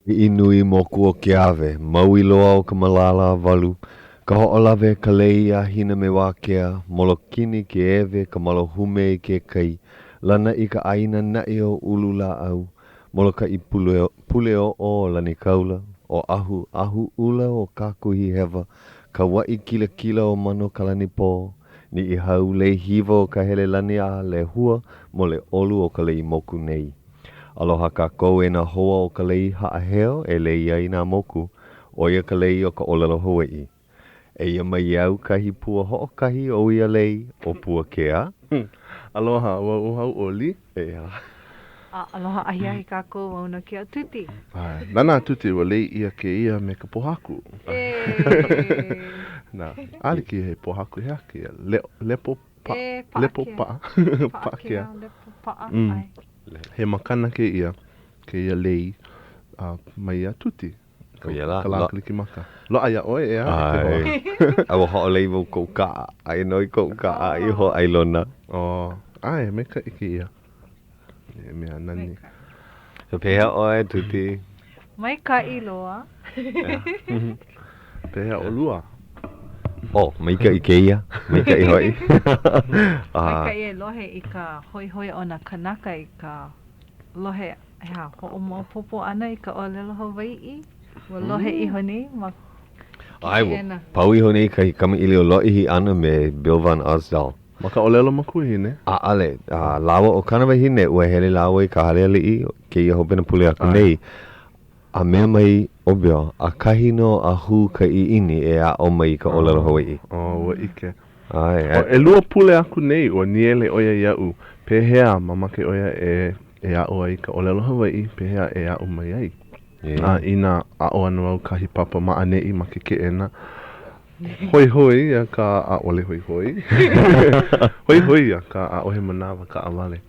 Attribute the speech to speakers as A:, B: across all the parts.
A: Inui moku o ke ave, maui loa o ka malala walu, ka ho'olawe ka leia hina me wākea, molokini ke ewe ka malohume i ke kai, lana i ka aina na'i o ulu la au, moloka i pule o lani kaula, o ahu ula o kakuhi hewa, ka wai kila kila o mano ka lani pō, ni i hau le hiva o ka hele lani a le hua, mo le olu o ka lei moku nei. Aloha kākou e nā hoa o ka lei haʻaheo e lei ai nā moku, o ia ka lei o ka olelo Hawaiʻi. E ia mai au kahi pua hoʻokahi o ia lei o Puakea.
B: Aloha, ua Hauʻoli.
A: Ea.
C: Aloha ahiahi kākou au na kia Tuti.
B: Nana Tuti ua lei ia ke ia me ka pohaku. Nā, aliki he pohaku hea ke ia. Lepo pa. Lepo pa. Puakea.
C: Lepo pa.
B: He makana ke ia lei mai a Tuti.
A: Ko ia la.
B: Ka lākiliki maka. Loa ia oe ea.
A: Ai. Awa hoʻolei mo kou kaa. Ai noi kou kaa i ho ailona.
B: Ai, me ka iki ia. E mea nani.
A: So pehea oe Tuti.
C: Mai ka iloa.
B: Pehea o lua.
A: Mai ka i ke ia. Mai ka i hoi.
C: Mai ka i lohe i ka hoi o na kanaka i ka lohe hoʻomo popo ana i ka olelo Hawaiʻi. Ua lohe iho nei ma
A: Ai, pau iho nei ka kama ili o loihi ana me Bill Van Osdal.
B: Ma ka olelo makuhi ne?
A: Ale, lawa o kanawa hine ua hele lawa i ka hale ali'i ke ia hopena pule aku nei. A mea mai obio, a kahi no a hu ka i ini e a o mai ka olelo Hawaiʻi.
B: Ua ike.
A: Ai,
B: E lua pule aku nei ua niele oia iau. Pehea mamake oia e a oa i ka olelo Hawaiʻi, pehea e a o mai ai. Ina a o anu au kahi papa maa nei ma ke ena. Hoi hoi a ka a ole hoi hoi. Hoi hoi a ka a ohe manawa ka awale.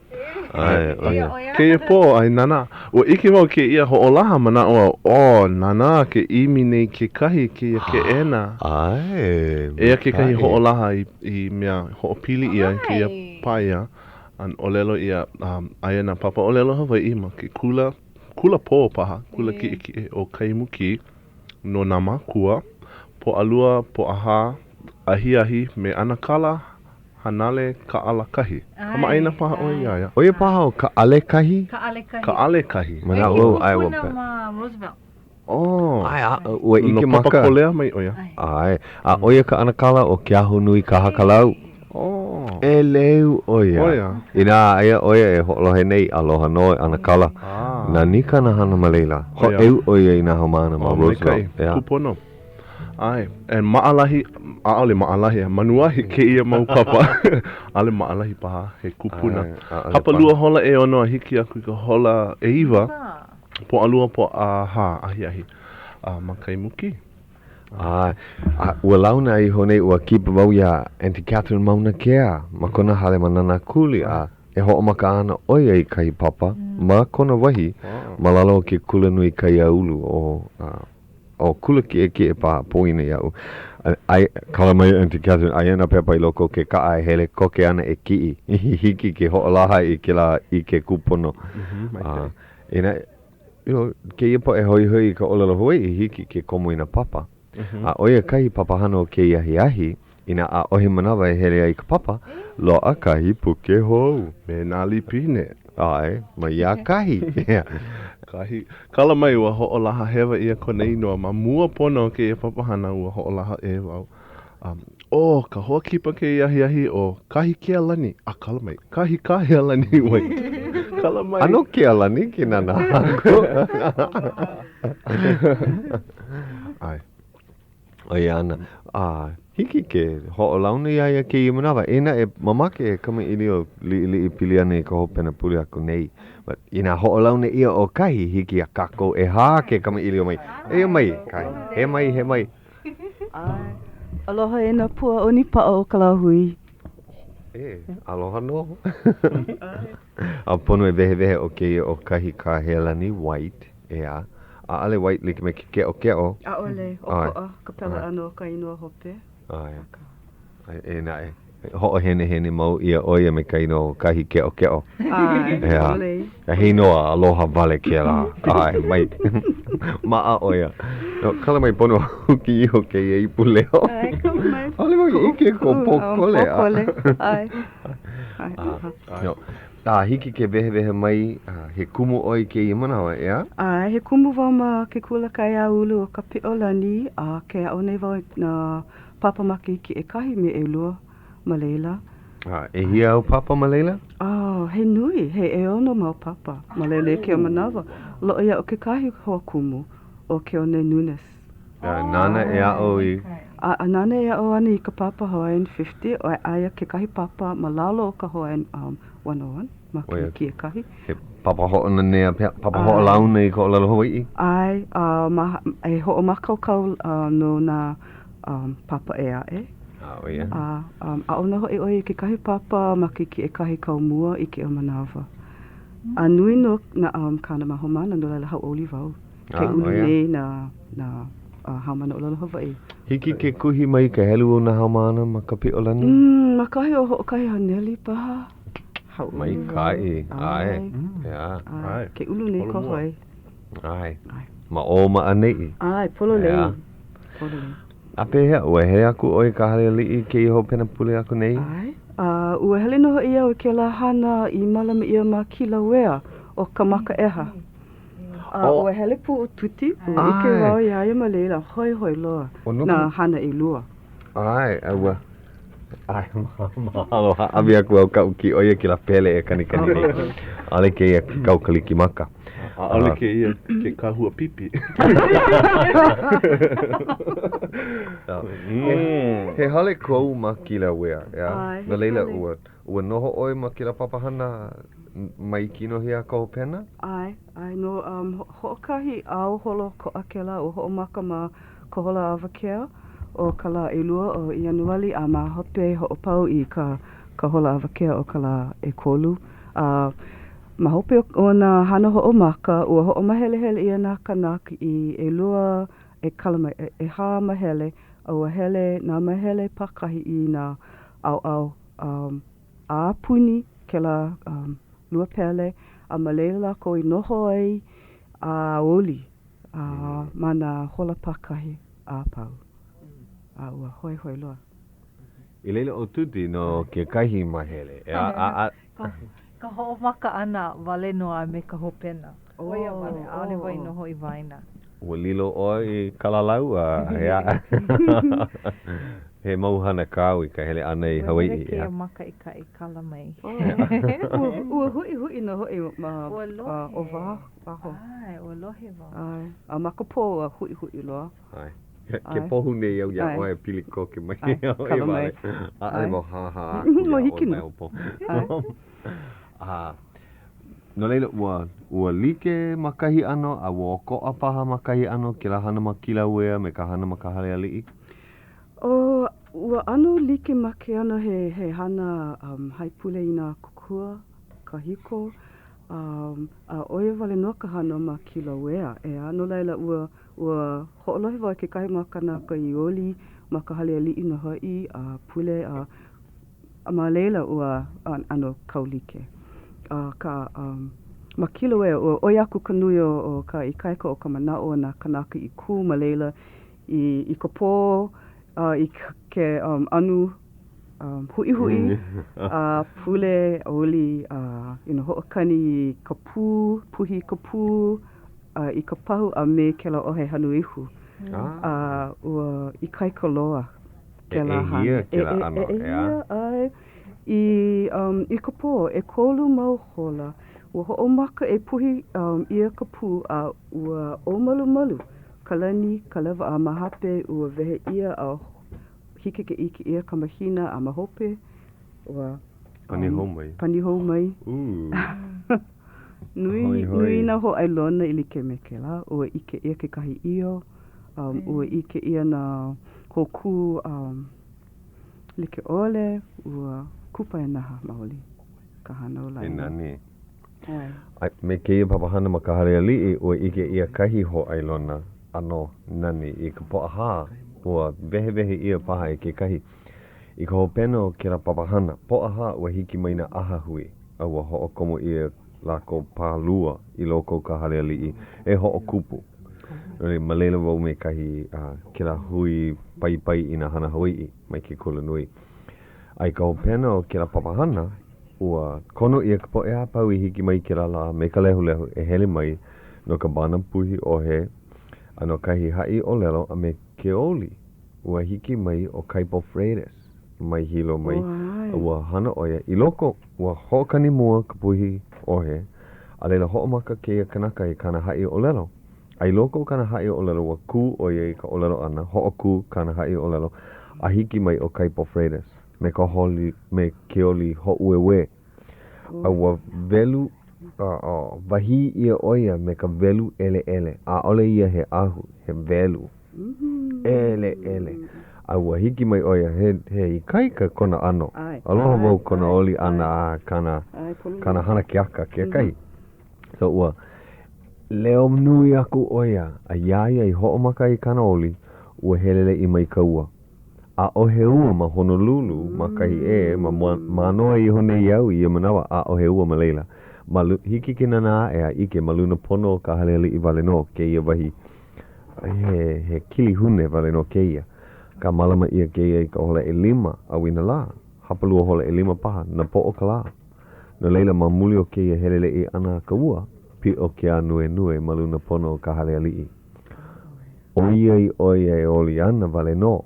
B: Ke ia pō, ai nana. Ua iki mau ke ia hoʻolaha mana o nana ke imi nei ke kahi ke ia ke ena.
A: ai.
B: Ea ke kahi hoʻolaha i mea hoʻopili ia ke ia paia. An olelo ia, aia na papa olelo Hawaiʻi ma ke kula pō paha, kula ki o kaimuki no nā makua, po alua, po aha, ahi me ana kala, hanale ka ala kahi. Kama aina paha o iaia.
A: O ia paha o ka ale kahi?
B: Ka ale kahi.
A: Mana o ai o
C: pe. Roosevelt.
A: Ai, ua ike maka.
B: No papa kolea mai oia.
A: Ai, a oia ka ana kala o ke ahu nui ka hakalau. E leu oia. Ina aia oia e hoʻolohe nei aloha no ana kala. Na nika na hana maleila. Ho eu oia i na hamana ma Roosevelt.
B: Kupono. Ai, e maalahi, aole maalahi, manuahi ke ia mau papa. Ale maalahi paha, he kupuna. Hapa lua hola e ono a hiki aku ka hola e iwa. Po alua po aha, ahi. Makai muki.
A: Ua launa i hone ua kipa wau ia Auntie Catherine mauna kea. Ma kona hale manana kuli e hoʻo maka ana oia i kai papa. Ma kona wahi, malalo o ke kula nui kai aulu o kula ki e pa poina iau. Ai, kala mai Auntie Catherine, ai ana pepa i loko ke kaa e hele koke ana e ki'i. Hiki ke hoʻolaha i ke kupono. Ina, ke ia po e hoi i ka olelo Hawaiʻi hiki ke komo ina papa. A oia kahi papahana o ke iahi ina a ohe manawa e hele ai ka papa, loa kahi puke hou.
B: Me nā lipine.
A: Ai, ma ia kahi.
B: Kahi, kala mai ua hoʻolaha hewa ia kone inoa, ma mua pono ke ia papahana ua hoʻolaha e wau. Ka hoa kipa ke iahi o kahi ke alani. Kala mai, kahi alani wai. Kala mai.
A: Ano ke alani ki nana hako.
B: Ai.
A: Oi ana. Hiki ke hoʻolauna ia ke i manawa. Ena e mamake e kama ili o li pili ana i ka hopena puli aku nei. But ina hoʻolauna ia o kahi hiki a kako e hā ke kama ili o mai. E mai, kahi. He mai.
D: Aloha e na pua o ni pao o ka lahui.
A: Aloha no. A pono e vehe o ke o kahi ka helani white e a. A ale white like me ke o.
D: A ole, o koa, ka pela ano ka inua hope.
A: Ai, e na Ho'ohene mau ia oia me kaino kahi ke'o.
D: Ai,
A: Ea.
D: ole.
A: Ka hinoa aloha vale kia la. Ai, mai. Maa oia. No, kala mai pono huki iho ke ia ipu leo.
D: Ai, kama mai.
A: Ale mo ike ko pokole.
D: Pokole, ai. Ai,
A: No. Hiki ke vehe mai, he kumu oi ke i manawa, ea?
D: Ai, he kumu wau ma ke kula kai a ulu o ka pi'olani, a ke au nei wau na papamaki ki e kahi me e lua ma leila.
A: E hia au papa ma leila?
D: He nui, he e ono mau papa, ma leila e ke o manawa. Lo ia o ke kahi hoa kumu o ke o ne Nunes.
A: Nana e a o i...
D: A nana e o ani i ka papa Hawaiian 50, o aia ke kahi papa ma lalo o ka Hawaiian 101, ma ki e kahi.
A: He papa ho'ona nea, papa ho'a launa i ko Lalo Hawaiʻi?
D: Ai, e ho'o makaukau no na papa e a e.
A: Oia.
D: A ona ho'i oi ke kahi papa ma ki e kahi kaumua i ke o manawa. A nui no na kana mahomana no laila hauʻoli wau. Ke ulu nei na haumana o Lalo Hawaiʻi.
A: Hiki ke kuhi mai ka helu o na haumana ma ka pi'olani?
D: Ma kahi o ho'okahi haneli paha.
A: Mai kai, ai.
D: Ai. Ke ulu nei ko hoi.
A: Ai. Ma o ma anei.
D: Ai, polo lei. Polo lei.
A: A pehea, ua he aku oi ka hale li'i ke iho pena pule aku nei?
D: Ai. Ua hele no hoi ia o ke la hana i malama ia ma Kilauea o ka maka eha. Ua hele pu o Tuti, ua ike wau ia ia ma leila, hoi loa. Na hana i lua.
A: Ai, ua. Ai, mahalo haawi aku au kau ki oia ki la pele e kanikani nei. Ale ke ia kau kaliki maka.
B: Ale ke ia ke kahua pipi.
A: He hale kou ma Kilauea, ea. Na leila ua noho oi ma ki la papahana mai kino hea kou pena?
D: Ai, no ho'okahi au holo ko akela o ho'omaka ma ko hola awakea. O ka la elua o Ianuali a ma hope ho'opau i ka hola awakea o ka la e kolu. Ma hope o na hana ho'omaka ua ho'omahele ia nā kanaka i elua e kalama e hā mahele ua hele nā mahele pakahi i nā au a puni ke la lua pele a ma leila ko i noho ai a oli ma nā hola pakahi a pau. Ua hoi loa.
A: I leila o Tuti no ke kahi mahele.
C: Ka ho'omaka ana wale noa me ka hopena. Oia wale, ale wai noho i waina.
A: Ua lilo oi kalalau hea. He mauhana kāu i ka hele ana i Hawaiʻi.
C: Ua ke maka i ka i kala mai.
D: Ua hui no hoi o wā.
C: Ai, ua lohe wā.
D: Ai, a maka pō ua hui loa.
A: Ai. Ke pohu nei au ia oe pili koke mai.
D: Kala mai.
A: Ai mo ha.
D: Mo hiki no.
A: No leila ua like makahi ano, a ua ko'a paha makahi ano ke la hana ma Kilauea me ka hana ma ka hale ali'i?
D: Ua ano like make ana he hana haipule i nā kukua, ka hiko. A oia wale no ka hana ma Kilauea. E ano leila ua ho'olohe wai ke kahi ma kanaka i oli, ma ka hale ali'i na ha'i, a pule a ma leila ua ano kaulike. Ma Kilauea, oi aku ka nui o ka ikaika o ka manao na kanaka i ku ma leila i ka pō, i ke anu hui, pule oli, ho'okani i ka puhi ka pū, i ka pahu a me ke la ohe hanu ihu. Ua ikaika loa ke la hana.
A: Hia ke la ano, ea?
D: Ai. I ka pō, e kolu mau hola, ua ho'omaka e puhi ia ka pū a ua o malu, kalani, kalewa a mahape, ua vehe ia a hike ke iki ia ka mahina a mahope, ua Panihou mai. Nui na ho ailona i like me ke la, ua ike ia ke kahi io, ua ike ia na hoku like ole, ua kupa e naha maoli, ka hana o lai.
A: E nani. Me ke ia papahana ma ka hale ali'i, ua ike ia kahi ho ailona ano nani i ka po'aha, ua vehe ia paha e ke kahi. I ka hopena o ke la papahana, po'aha ua hiki mai na aha hui, a ua ho'okomo ia lako pālua I loko ka hale ali'i, e ho'okupu. Ma leila wau me kahi ke la hui pai I na hana Hawaiʻi, mai ke kula nui. Ai ka hopena o ke la papahana, ua kono ia ka po'e a pau I hiki mai ke la me ka lehu e hele mai no ka bana puhi o he, ano kahi hai o lelo a me ke oli, ua hiki mai o kaipo Freitas. Mai hilo mai ua hana oia I loko ua ho'okani mua ka puhi ohe a leila ho'omaka keia kanaka I kana hai o lelo ai loko kana hai o lelo ua ku oia I ka o lelo ana ho'oku kana hai o lelo a hiki mai o kaipo Freitas me ka holi me ke oli ho'uewe a ua velu wahi ia oia me ka velu ele a ole ia he ahu he velu ele a ua hiki mai oia he I kaika kona ano. Aloha wau kona oli ana kana hana ke aka ke kai. So ua leo nui aku oia a iaia I ho'omaka I kana oli ua helele I mai ka ua. A ohe ua ma Honolulu ma kahi ma noa I hone iau I manawa a ohe ua ma leila. Hiki ke nana a ike ma luna pono ka halele I vale no ke ia wahi. He kili hune vale no ke ia. Ka malama ia keia I ka hola e 5 a wina la. Hapalua hola e 5 paha na po o ka la. No leila ma muli o keia helele I ana ka ua. Pi o ke a nue maluna pono o ka hale ali'i. O ia I oia e oli ana vale no.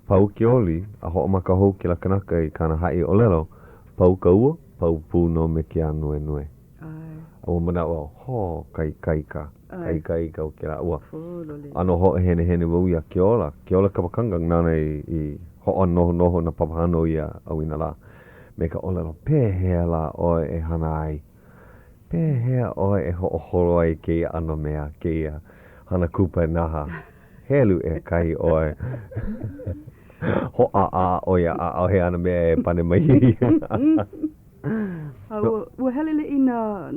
A: Pau ke oli a ho'omaka hou ke la kanaka I kana hai o lelo. Pau ka ua, pau puno me ke a nue. A ua mana o ho kai ka o ke la ua. Ano ho hene wau ia ke ola kapakanga nana I ho'o noho na papahano ia a wina la. Me ka olelo pēhea la oe e hana ai. Pēhea oe e ho'o ai ke ia ano mea ke ia hana kupa naha. Helu e kai oe. Ho'a a oia a he ana mea e pane mai.
D: Ua helele I na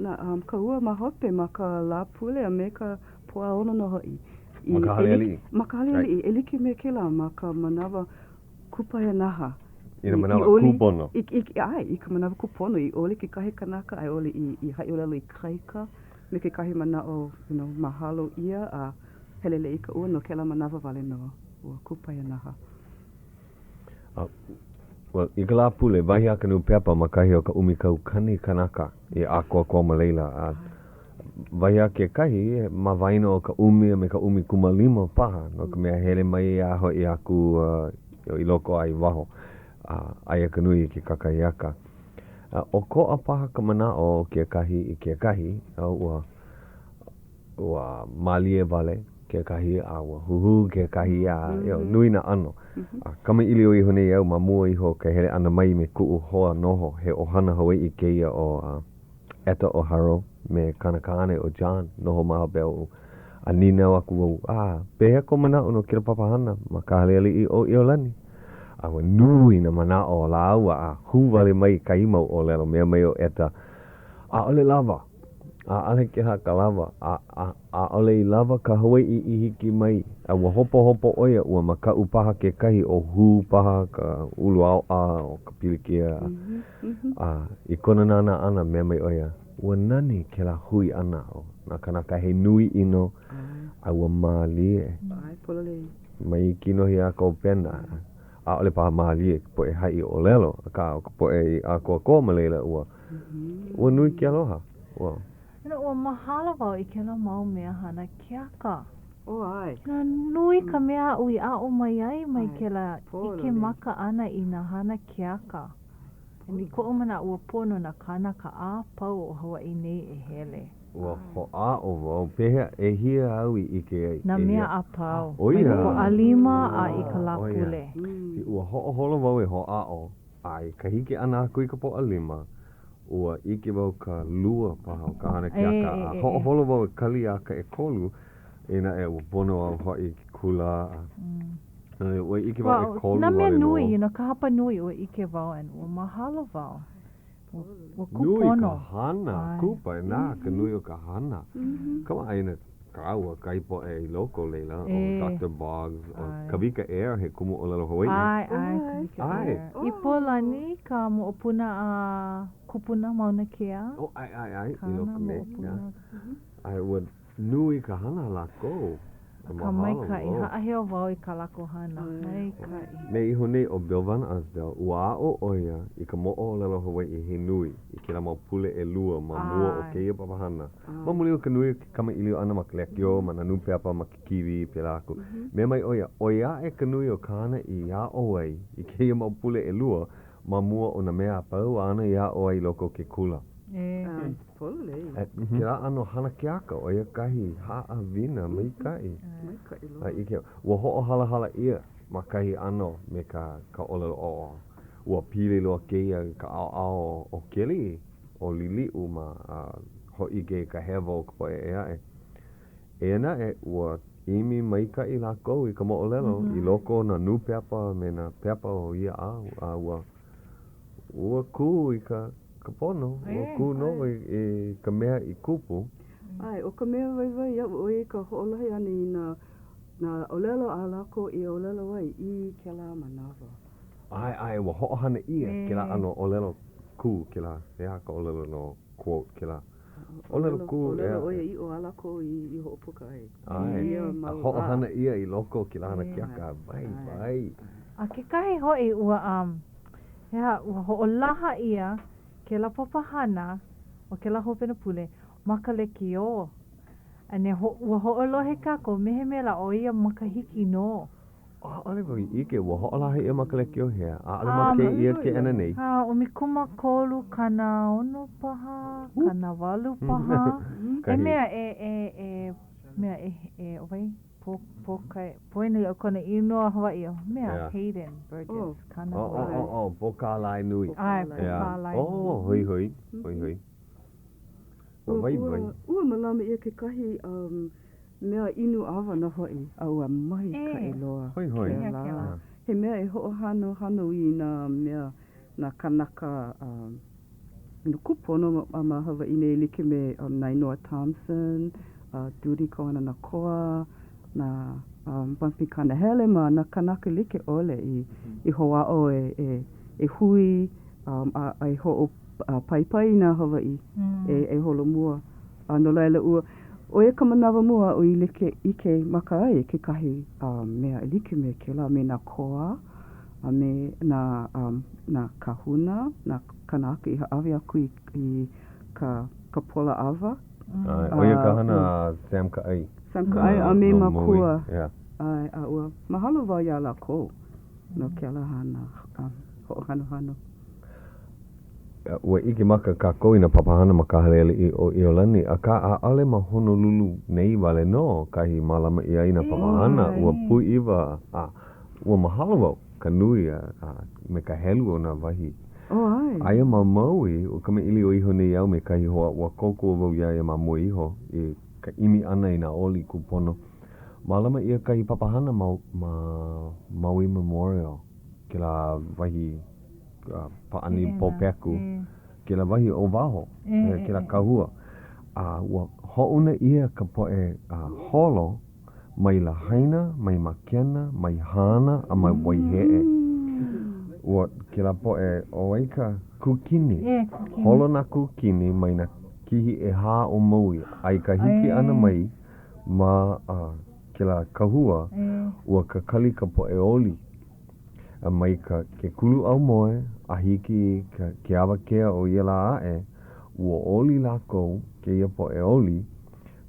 D: ka ua ma hope ma ka la pule a me ka pua ono no hoi.
A: Ma ka hale ali'i.
D: Ma ka hale ali'i. E like me ke la ma ka manawa kupa he naha.
A: Ina manawa kupono.
D: I ka manawa kupono. I ole ki kahi kanaka ai ole I hai o lelo I kaika. Me ke kahi manao mahalo ia a helele I ka ua no ke la manawa vale no. Ua kupa he naha.
A: Well, I ka la pule, wahi aka nu pepa ma kahi o ka umikau kani kanaka I a koa ma leila. Wahi ake kahi, ma vaina o ka umi me ka umi kumalima paha. No ka mea hele mai a hoi aku I loko ai waho. Ai aka nui ki kakai aka. O ko a paha ka mana o ke kahi I ke kahi, ua malie vale. Ke kahi a ua huhu ke kahi nui na ano. Kama ili o I hone iau ma mua iho ke hele ana mai me ku'u hoa noho he ohana Hawaiʻi keia o Eta o Haro me kanakane o John noho maha beo a ninau aku pehe ko mana ono kira papahana ma ka hale ali'i o Iolani. A ua nui na mana o la aua a hu vale mai ka imau o lelo mea mai o Eta. A ole lava. A ale ke haka lava. A ole I lava ka Hawaiʻi I hiki mai. A ua hopo oia ua maka upaha ke kahi o hu paha ka ulu au o ka pilikia. I kona nana ana mea mai oia. Ua nani ke la hui ana o. Na kanaka he nui ino. A ua maalie. Mai kino hi a ko pena. A ole paha maalie po e hai o lelo. Ka po e a koa ma leila ua. Ua nui ke aloha. Ua.
C: Ua mahalo wau I kena mau mea hana keaka.
D: Ai.
C: Na nui ka mea ui a o mai ai mai ke la ike maka ana I na hana keaka. Ni ko o mana ua pono na kanaka a pau o Hawaiʻi nei e hele.
A: Ua ho'a o wau pehea e hia au I ike ai.
C: Na mea a pau.
A: Oia.
C: Ko a 5 a I ka la pule.
A: Ua ho'o wau e ho'a o. Ai ka hiki ana aku I ka po a 5. Ua ike wau ka lua paha o ka hana keaka. A ho'o wau e kali aka e kolu. Ina e ua pono au hoi ki kula. Ua ike wau e kolu
C: na mea
A: wale no.
C: nui, ka hapa nui ua ike wau and ua mahalo wau. Ua kupono.
A: Nui ka hana. Kupa e nā ka nui o ka hana. Kama aina Kaua, kaipo e loko leila, o Dr. Boggs, o Kawika Air, he kumu o lalo Hawaii.
C: Ai. I polani ka mo'opuna a kupuna mauna kea.
A: Oh, ai, I loko me. I would nui ka hana lako.
C: Ka maikai, haʻaheo wau I ka lako hana. Maikai.
A: Me iho nei o Belvana Asdel, ua o oia I ka mo'o o lalo Hawaii he nui. I ke la mau pule e lua ma mua o keia papahana. Ma muli o ka nui kama ilio ana ma Kalekio, ma nanu peapa ma ke kiwi pe lako. Me mai oia e ka nui o ka hana I a oai, I keia mau pule e lua, ma mua o na mea pau ana I a oai loko ke kula. Ke la ano hana keaka o ia kahi haa vina mai kai. Ua ho'o hala ia ma kahi ano me ka olelo o. Ua pili loa keia ka ao o keli o liliu ma ho'i ke ka hewa o ka poe ea e. E na e ua imi mai kai lako I ka mo'olelo I loko na nu peapa me na peapa o ia a ua ku I ka pono, o kuno I ka mea I kupu.
D: Ai, o ka mea vai au o ka ho'olahi ana I na olelo a lako I olelo ai I ke la manawa.
A: Ai, wa ho'ohana ia ke la ano olelo ku ke la, ea ka olelo no quote ke la. Olelo ku
D: olelo oia I o alako I ho'opuka ai.
A: Ai, a ho'ohana ia I loko ke la hana kiaka, vai.
C: A ke kahi hoi ua ua ho'olaha ia ke la papahana o ke la hopena pule ma ka Kalekio. Ane ua ho'olohe kako mehe me la o ia makahiki no.
A: Ale wai ike ua ho'olahe ia ma Kalekio hea. Ale ma ke ia ke ana nei.
C: O mikuma kolu kana ono paha, kana walu paha. E mea mea owai poina o kona inoa Hawaii o mea Hayden Burgess kana
A: wai. Pokalai nui.
C: Ai, pokalai
A: nui. Hoi.
D: Ua malama ia ke kahi mea inu awa na hoi a ua mahi ka e loa.
A: Hoi.
D: He mea e ho'o hano I na mea na kanaka no kupono ma Hawaii nei like me Nainoa Thompson, Tuti ko ana na koa, na Bumpy Kanahele ma na kanaka like ole I hoa'o e hui ai ho'o pai na Hawaii e holomua. No laila ua o e ka manawa mua o I like ike maka ai ke kahi mea e like me ke la me na koa a me na kahuna na kanaka I haawi aku I ka pola awa.
A: O ia ka hana Sam ka ai.
D: Sam ka ai a me makua. Ai a ua mahalo wau ia lako no ke ala hana hano.
A: Ua ike maka ka koina papahana ma ka halele I Iolani a ka a ale ma Honolulu nei wale no kahi malama I aina papahana ua pui iwa ua mahalo wau ka nui me ka helu o na wahi. Aia ma maui o kama ili o iho nei au me kahi hoa ua koko wau ia ma mua iho I ka imi ana I na oli kupono. Malama ia kahi papahana Maui Memorial ke la wahi paani popeku ke la wahi o waho ke la kahua ua ho'una ia ka poe holo mai la haina mai makena mai hana a mai waihe'e ua ke la poe o waika kukini holo na kukini mai na kihi e hā o maui ai ka hiki ana mai ma ke la kahua ua ka kali ka poe oli a mai ka ke kulu au moe a hiki ke awa kea o ia la ae ua oli lako ke ia po e oli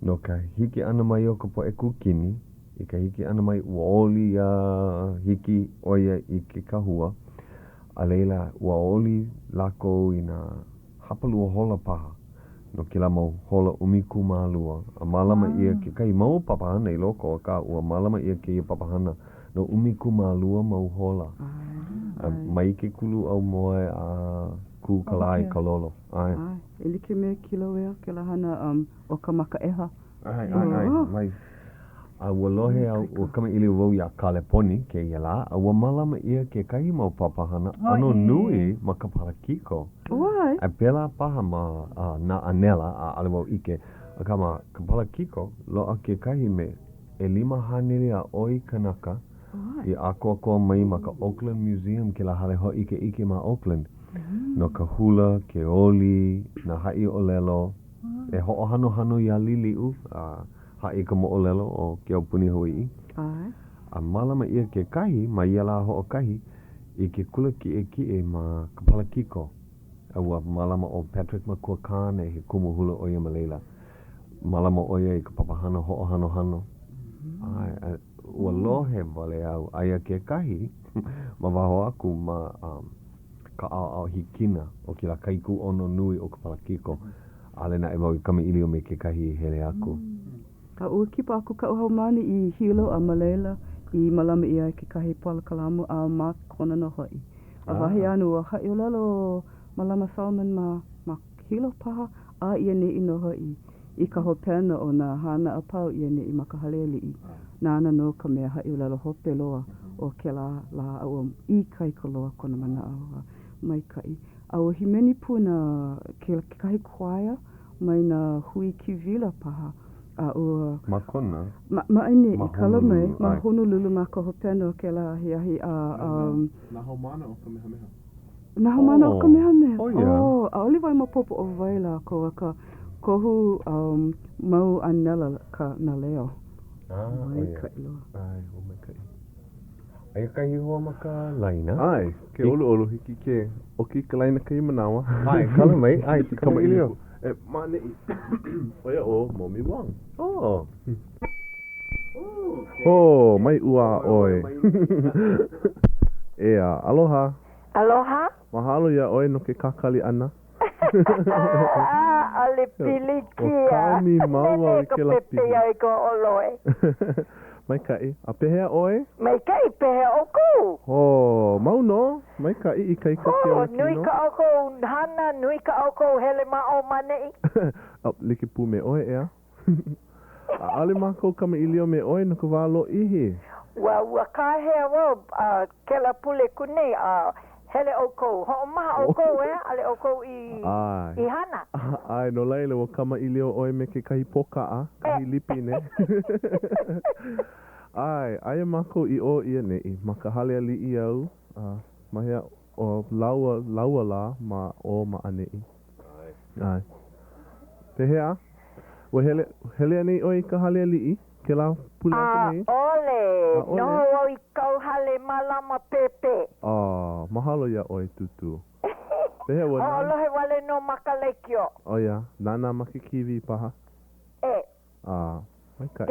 A: no ka hiki ana mai o ka po e kukini I ka hiki ana mai ua oli hiki o ia I ke kahua a leila ua oli lako I na hapalua hola paha no ke la mau hola umiku malua a malama ia ke kai mau papahana I loko a ka ua malama ia ke ia papahana no umiku malua mau hola mai ke kulu au moe a ku kalai kalolo ai
D: e like me kilo ea ke la hana o ka maka eha
A: mai a ua lohe au ua kama ili wau ia Kaleponi ke ia la a ua malama ia ke kai mau papahana ano nui ma ka parakiko a pela paha ma na anela a ale wau ike Akama, ka palakiko, loa ke kahi me, e 5 hanere a oi kanaka, I akoakoa mai ma ka Oakland Museum ke la hale ho ike ma Oakland. No ka hula, ke oli, na hai o lelo, e ho hano I a liliu, hai ka mo o lelo o ke aupuni Hawaiʻi. A malama ia ke kahi, ma ia la ho o kahi, I ke kula ki e ma ka palakiko. Aua malama o Patrick Makua Khan e he kumu hula o ia ma leila. Malama o ia I ka papahana ho o hano. Ua lohe wale au aia ke kahi ma waho aku ma ka ao hikina o ki la kaiku ono nui o ka palakiko ale na e wau I kami ili o me ke kahi hele aku
D: Ka ua kipa aku ka uhau mani I hilo a malela I malama ia ke kahi pala kalamu a ma kona no hoi a wahi anu a hai o lalo malama Salman ma hilo paha a ia ne ino hoi I ka hopena o na hana a pau ia ne I makahaleli Nana no ka mea hai ulala hope loa o ke la au I kai ko loa kona mana au mai kai. Au himeni puna ke kai kwaia mai na hui ki vila paha a ua.
A: Makona?
D: Ma ine I kala mai ma Honolulu ma ka hopena o ke la hiahi a...
B: Na haumana o ka mehameha.
D: Na haumana o ka mehameha?
A: Oh, yeah.
D: Oh, a oli vai ma popo o vaila ko ka kohu mau anela ka na leo. Mai kai loa.
A: Ai, o mai kai. Ai kahi hoa maka laina?
B: Ai, ke olu hiki ke o ki ka laina kai manawa.
A: Ai, kala mai. Ai, ti kama ilio.
B: E, mane I. Oia o Momi Wang.
A: Oh.
B: Oh, mai ua oi. Ea, aloha.
E: Aloha.
B: Mahalo ia oi no ke kakali ana.
E: Ale pili kia.
B: O kaumi maua I ke la pili.
E: Nene ka pepe ai ko oloe.
B: Mai kai, a pehea oi?
E: Mai kai pehe oku.
B: Oh, mau no? Mai kai I kai ka ke o kino?
E: Nui ka oko hana, nui ka oko hele ma o manei.
B: Like pu me oi ea. A ale mako kama ilio me oi no ka walo ihi.
E: Ua ka hea wo, ke la pule kune, hele oko. Ho maha oko ale oko I hana.
B: Ai, no laile wa kama ilio oi me ke kahi poka kahi lipi ne. Ai, aia mako I o ia nei, maka hale ali I au, mahea o laua la ma o ma anei. Ai. Pehea, wa hele anei oi ka hale ali ke la pula ka nei?
E: Ole, no o I kau hale malama pepe.
B: Mahalo ia oi tutu. Pehea wa nana?
E: Olohe wale no makalekio.
B: Oh ia, nana makikiwi paha? Mai kai.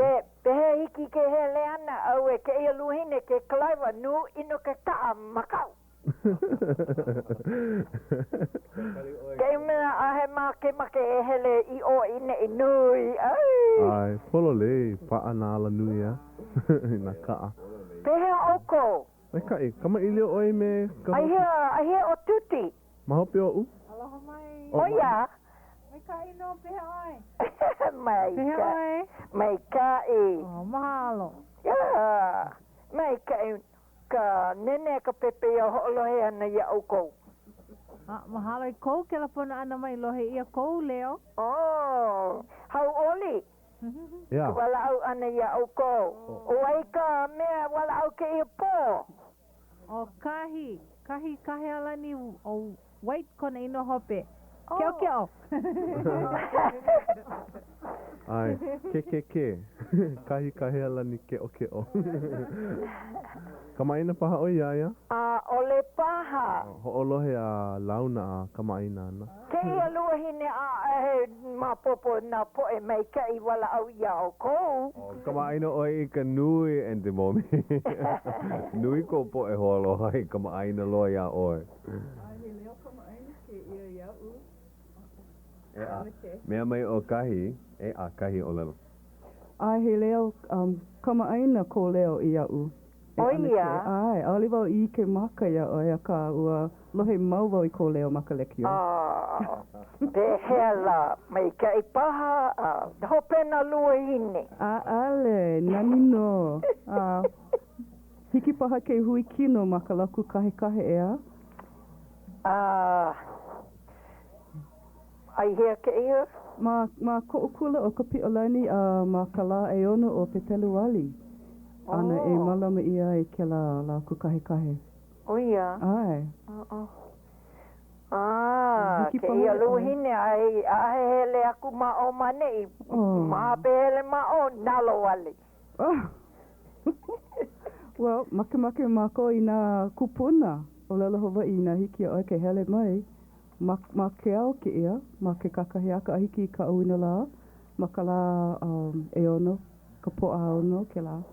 E: Pehe hiki ke hele ana au e ke ia luhine ke kalaiwa nu ino ke taa makau. Ke mea ahe make e hele I o ine I nui.
B: Ai, polo le, paa na ala nui a. Na kaa.
E: Pehe oko.
B: Mai kai, kama ilio oi me...
E: Ai he o tuti.
B: Mahope o u?
C: Aloha mai.
E: Oia.
C: Mai kai no pehe oi.
E: Mai kai. Mai kai.
C: Mahalo.
E: Mai kai. Ka nene ka pepe ia ho'olohe ana ia oko.
C: Mahalo I kou ke la pona ana mai lohe ia kou leo.
E: Hauʻoli.
B: Yeah.
E: Wala au ana ia oko. O ai ka mea wala au ke ia po.
C: O kahi alani o white kona ino hope. Keo.
B: Ai, ke. Kahi alani keo. Kamaina paha o iaia?
E: Ole paha.
B: Ho'olohe a launa a kamaina ana.
E: Ke ia lua hine he mapopo na poe mai kai wala au ia o kou.
A: Kamaina oi I ka nui and the momi. Nui ko po e hoaloha I kamaina loa ia oi.
D: Ai leo kamaina ke ia iau.
A: Mea mai o kahi, kahi o lelo.
D: Ai he leo kamaina ko leo iau.
E: Oia.
D: Ai, ali wau I ke maka ia oi a ka ua lohe mau wau I ko leo makalekio.
E: Pehela, mai kai paha, hopena lua hine.
D: Ale, nani no. Hiki paha ke hui kino makalaku kahe ea?
E: Ai hea ke ia?
D: Ma ko'ukula o ka pi'olani ma ka la e ono o Petelu Ali. Ana e malama ia I ke la kukahekahe.
E: O ia?
D: Ai.
E: Ke ia luhine ai hele aku ma o mane ma pele ma o nalo wale.
D: Well, make mako I nā kupuna o Lelo Hawaiʻi nā hiki o ke hele mai. Ma ke au ke ia, ma ke kakahi aka a hiki ka auina la, ma ka la e ono, ka po'a ono ke la.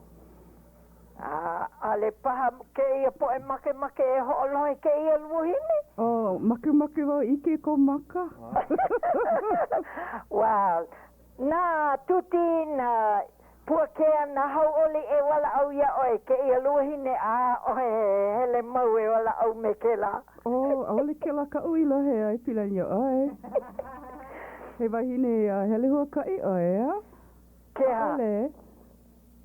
E: Ale paha ke ia po e make e ho'olohe ke ia luhine.
D: Oh, make wau ike ko maka.
E: Wow. Nā tuti nā puakea na hauʻoli e wala au ia oe ke ia luhine o hele mau e wala au me ke la.
D: Oh, aole ke la ka ui lohe ai pilani o oe. He wahine hele hua kai oe, a?
E: Ke ha?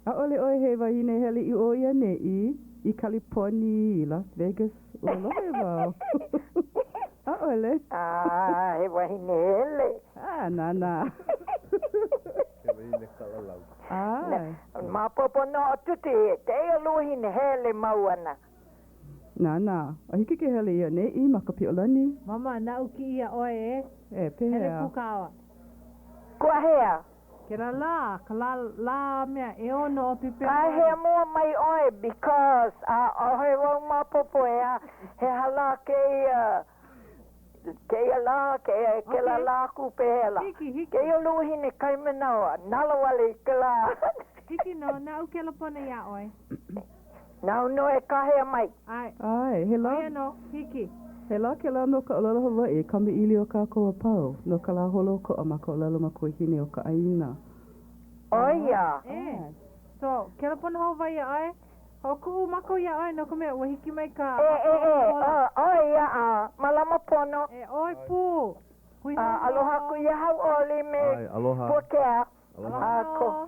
D: Aole oe he wahine hele I o ia nei I California, I Las Vegas, o lohe wau. Aole.
E: He wahine hele.
D: Nana.
A: He wahine kalalau.
E: Ma popo no o tuti ke ia luhine hele mau ana.
D: Nana, a hiki ke hele ia nei ma ka piolani.
C: Mama, na uki ia oe e.
D: Pehea.
C: Hele kukawa.
E: Kua hea?
C: Ke la la mea e ono o pipe.
E: Ka hea mua mai oe because he wau ma popo he hala ke ia la ke la kupe hela.
C: Hiki.
E: Ke ia luhine kai manawa nalo wale ke la.
C: Hiki no, na uke la pone ia oe.
E: Nau no e ka hea mai.
D: Ai, he la.
C: Oe no, hiki.
D: He la ke la no ka olelo Hawaiʻi, kami ili o ka koa pau. No ka la holo ko a maka olelo ma koe hine o ka aina.
E: Oia.
C: So, ke la pone Hawaiʻi oe? Hoku mako ia oe no ka mea, ua hiki mai ka...
E: Oia, malama pono.
C: Oi pu.
E: Aloha ku ia hauʻoli me Puakea.
C: Aloha.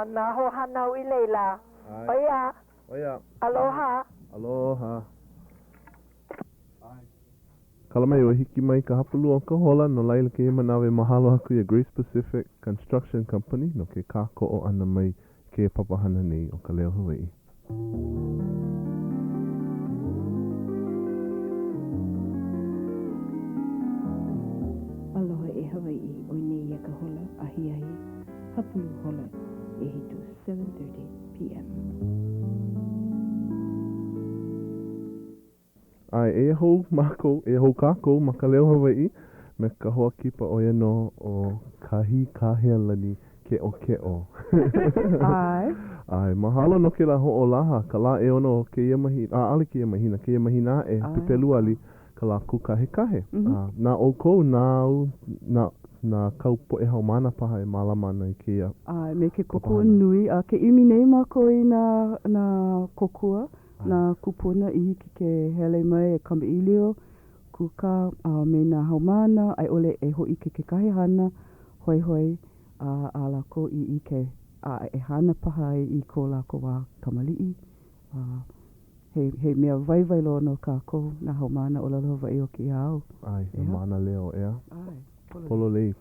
E: Nā hohanau I leila. Oia. Aloha.
B: Kalamai o hiki mai ka hapulu o ka hola no laila ke manawe mahalo haku ia Grace Pacific Construction Company no ke kako o ana mai ke papahana nei o Ka Leo Hawaiʻi.
F: Aloha e Hawaiʻi o nei ia ka hola ahiahi hapulu hola e hitu 7:30 p.m.
B: Ai, e hou kako ma Ka Leo Hawaiʻi me ka hoa kipa o ia no o kahi kahea lani ke o. Ai, mahalo no ke la hoʻolaha, ka la e ono ke ia mahina, ale ke ia mahina, ke ia mahina e pepelu ali ka la kukahekahe. Nā o kou nā kau po e haumana paha e malama ana I ke ia.
D: Ai, me ke kokua nui, ke imi nei mako I nā kokua, nā kupuna I hiki ke hele mai e kamailio, kuka me nā haumana, ai ole e hoi ke kahihana, hoi, a lako I ke e hana paha I ko lako wā kamali'i. He mea vai lo no kako na haumana o Lelo Hawaiʻi o ki au.
B: Ai, he mana leo ea.
D: Ai,
B: polo lei.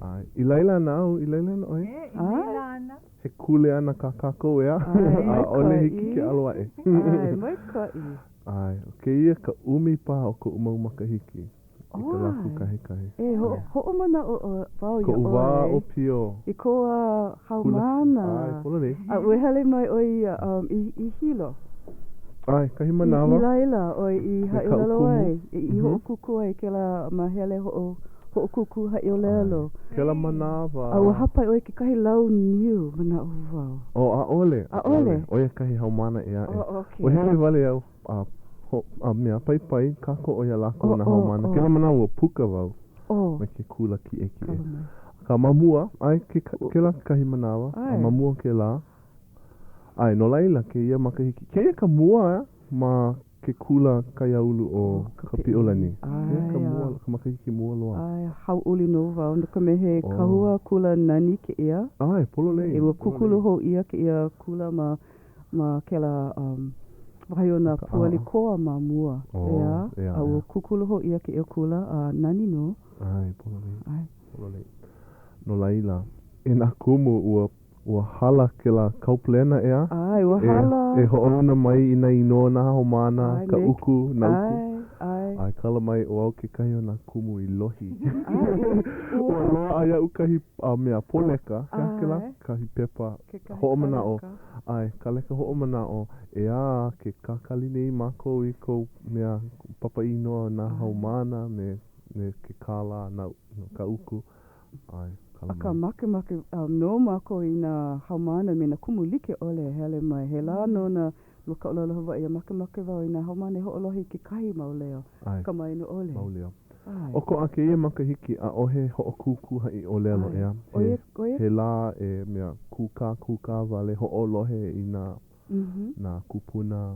B: Ai, I laila na oi?
C: Laila ana.
B: He kule ana ka kako ea. Ole hiki ke aloae.
D: Ai, mai kai.
B: Ai, ke ia ka umi paha o ka umau makahiki. I ka laku kahekahe.
D: Ho'o mana o wau ia
B: oi. Ko uwa o pio.
D: I koa haumana.
B: Ai, polo lei.
D: Ue hele mai oi I hilo.
B: Ai, kahi manawa.
D: I laila oi I haʻiolelo ai. I hoʻokuku ai ke la mahele hoʻokuku haʻiolelo.
B: Ke la manawa.
D: Ua hapai oi ke kahi lau niu mana o wau.
B: Aʻole. Oia kahi haumana ea e. O hele wale au mea pai kako o ia lako na haumana. Ke la manawa puka wau. Me ke kula ki eki e. Ka mamua, ai ke la kahi manawa. Mamua ke la. Ai, no laila ke ia makahiki. Ke ia ka mua ma ke kula kaiaulu o ka piolani. Ke ia ka mua, ka makahiki mua loa.
D: Ai, hauʻoli no wau. No ka mehe kahua kula nani ke ia.
B: Ai, polo lei.
D: E ua kukulu ho ia ke ia kula ma ke la wahaiona puali koa ma mua. Ea. A ua kukulu ho ia ke ia kula nani no.
B: Ai, polo lei.
D: Ai.
B: No laila. E nā kumu ua hala ke la kauplena ea.
D: Ai, ua hala.
B: E ho'ona mai ina inoa na hao mana, ka uku, na uku.
D: Ai.
B: Kala mai o au ke kahi o nā kumu I lohi. Ua loa ai au kahi mea poleka, kakela, kahi pepa, ho'omanao. Ai, ka leka ho'omanao, e a ke kakali nei mako I kou mea papa inoa nā hao mana, me ke kala, ka uku. Ai.
D: Aka make no mako I nā haumana me nā kumu like ole hele mai. He la no na luka olelo Hawaiʻi make wau I nā haumana ho'olohi ke kahi mauleo. Ka mai no ole.
B: Mauleo. O ko ake ia makahiki a ohe ho'okuku hai o lelo ea. He la e mea kuka wale ho'olohe I nā kupuna.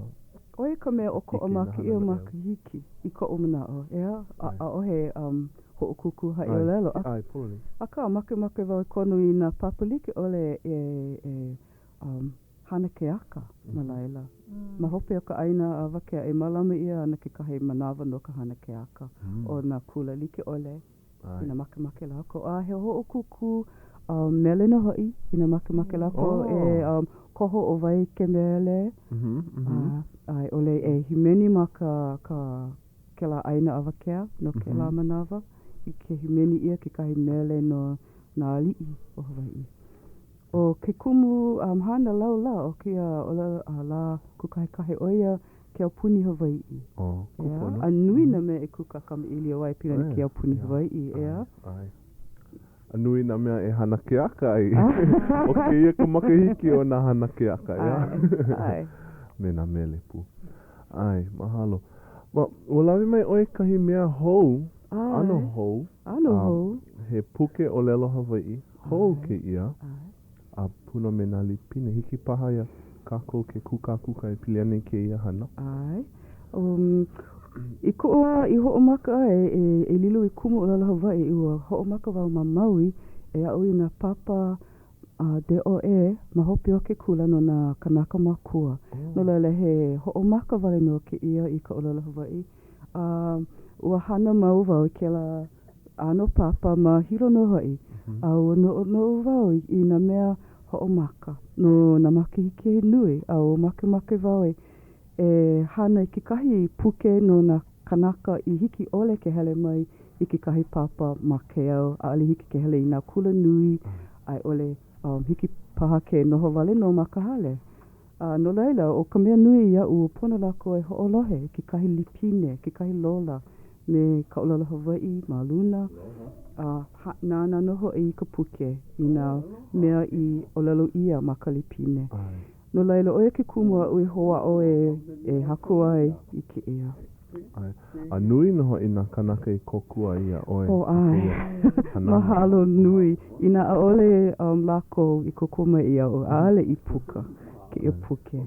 D: Oe ka mea o ko o maki ia makahiki I ko o manao. Ea, a ohe ho'okuku hai o lelo.
B: Ai, poli.
D: Aka make wau konu I nā papalike ole hana ke aka malaila. Ma hope o ka aina a wakea e malama ia ana ke kahe manawa no ka hana ke aka. O nā kula like ole. Ina make lako. A he ho'okuku mele no hoi. Ina make lako e koho o vai ke mele. Ai ole e himeni ma ke la aina a wakea no ke la manawa. I ke himeni ia ke kahi mele no nā li'i o Hawaiʻi. O ke kumu hana laula o kia o la kukahe oia ke au puni Hawaiʻi. A nui na me e kuka kama ili o wai pina ni ke au puni Hawaiʻi, ea?
B: A nui na mea e hana ke aka ai. O ke ia ka makahiki o nā hana ke aka, ea?
D: Ai.
B: Me nā mele pu. Ai, mahalo. Ua lawi mai oi kahi mea hou. Ano hou. He puke o lelo Hawaiʻi. Hou ke ia. A puna me nā lipine. Hiki paha ia kako ke kuka e piliane ke ia hana.
D: Ai. I koa I ho'omaka e lilo I kumu o lelo Hawaiʻi. Ua ho'omaka wau ma Maui. E au I nā papa de o ma hopi o ke kula no nā kanaka makua. No lele he ho'omaka wale no ke ia I ka o lelo Hawaiʻi. Ua hana mau wau ke la ano papa ma hiro no hoi. Au no wau I nā mea ho'omaka. No nā makihiki nui. Au make wau e hana I ke kahi puke no nā kanaka I hiki ole ke hele mai I ke kahi papa ma ke au. A ali hiki ke hele I nā kula nui. Ai ole hiki paha ke noho wale no makahale. No laila o ka mea nui ia u pono lako e ho'olohe ke kahi lipine, ke kahi lola. Me ka olala Hawaiʻi, ma luna. Nāna noho I ka puke I nā mea I olelo ia ma ka lipine. No laila oia ke kumua ui hoa o e hakua I ke ia.
B: A nui noho I nā kanaka I kokua ia oe.
D: Ai. Mahalo nui. I nā aole lako I kokuma ia o aale I puka. Ke ia puke.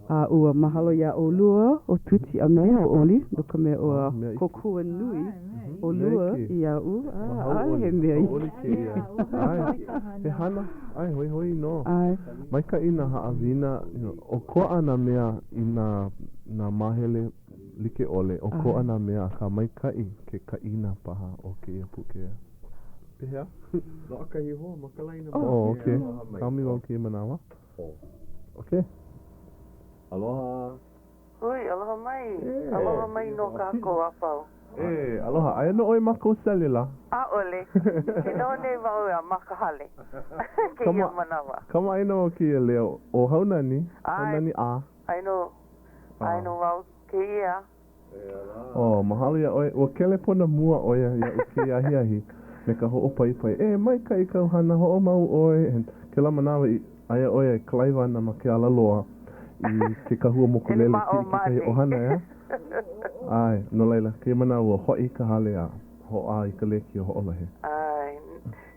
D: Ua mahalo ia o lua o tuti a mea o oli. No ka mea o kokua nui. O lua ia u. He mea I.
B: He hana. Ai, hoi no. Maika I nā haawina. O koa ana mea I nā mahele like ole. O koa ana mea ka maikai ke kaina paha o ke ia pukea. Pehea?
A: No akahi hoa makalaina.
B: Okay. Kami wau ke manawa. Okay.
A: Aloha.
E: Hui, aloha mai. Aloha mai no kako apau.
B: Aloha. Aia no oi mako cellular.
E: Ole. Ke no nei wau a makahale. Ke ia manawa.
B: Kama aino ki e leo. O haunani? Haunani a?
E: Aino wau ke ia.
B: Mahalo ia oi. Ua kele pona mua oia ia o ke ahi. Me ka ho'o pai. Mai ka I kau hana ho'o mau oi. Ke la manawa aia oia klaiwa na ma ke alaloa. I ke kahua mokulele ki kahi ohana ea. Ai, no laila, ke mana ua hoi ka hale a hoa I ka leki o ho'olahe.
E: Ai,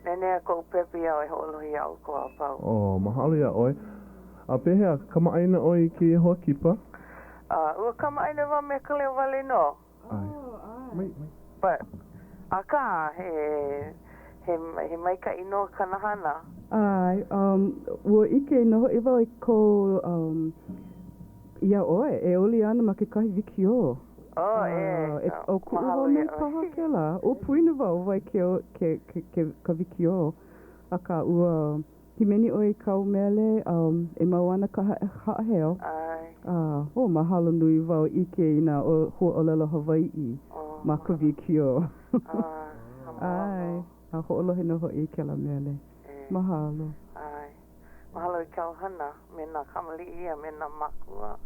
E: nenea kou pepe au e ho'olohi au ko apau.
B: Mahalo ia oi. A pehea, kama aina oi ki e hoa kipa?
E: Ua kama aina wa me ka leo wale no.
B: Mai.
E: But, aka he maika ino kanahana.
D: Ai, ua ike no I wau I ko ia oe, e oli ana ma ke kahi wiki o. O ku'uho me paha ke la. O puina wau vai ke wikio. A ka ua himeni o i kau mele e mau ana ka haʻaheo. O mahalo nui wau ike ina o Huaʻolelo Hawaiʻi. Ma ka wikio. Ai. A hoʻolohe no hoʻi ke la mele. Mahalo.
E: Ai. Mahalo I kau hana. Me nā kamaliʻi a me nā makua.